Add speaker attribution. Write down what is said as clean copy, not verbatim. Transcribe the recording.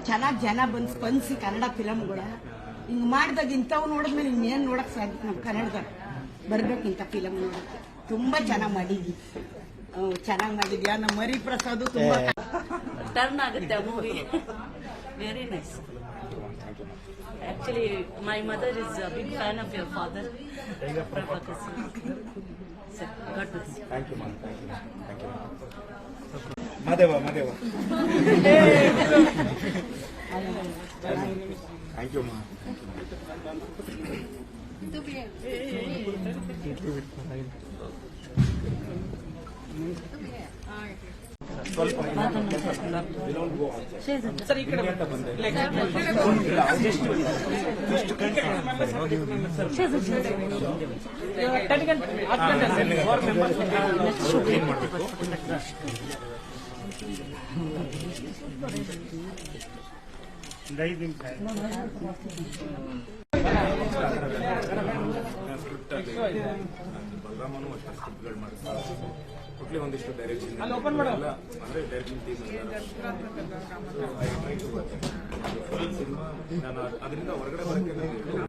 Speaker 1: ಚೆನ್ನಾಗಿ ಜನ ಬಂದು ಸ್ಪಂದಿಸಿ ಕನ್ನಡ ಫಿಲಮ್ಗಳ ಹಿಂಗೆ ಮಾಡಿದಾಗ ಇಂಥವು ನೋಡಿದ್ಮೇಲೆ ಇನ್ನೇನು ನೋಡಕ್ ಸಾಧ್ಯ. ನಮ್ಮ ಕನ್ನಡದಾಗ ಬರ್ಬೇಕು ಇಂಥ ಫಿಲಮ್ ನೋಡಕ್ಕೆ. ತುಂಬಾ ಚೆನ್ನಾಗಿ ಮಾಡಿದ್ವಿ, ಚೆನ್ನಾಗಿ ಮಾಡಿದ್ಯಾ. ನಮ್ಮ ಮರಿ ಪ್ರಸಾದ್ ತುಂಬಾ
Speaker 2: ಟರ್ನ್ ಆಗುತ್ತೆ ಆ movie. Very nice. Actually, my mother is a big fan of your father, Prabhakar Singh. So, God bless you.
Speaker 3: Thank you, ma'am. Thank you. Thank you. Madeva. Thank you, ma'am.
Speaker 2: Sir ಈ ಕಡೆ
Speaker 3: ಬಲರಾಮನು ಅಷ್ಟೇ ಸ್ಕ್ರಿಪ್ಟ್ಗಳು ಮಾಡ್ತಾರೆ. ಒಟ್ಲಿ ಒಂದಿಷ್ಟು direction ಅಂದ್ರೆ direction team cinema ನಾನು ಅದರಿಂದ ಹೊರಗಡೆ ಬರೋಕ್ಕೆ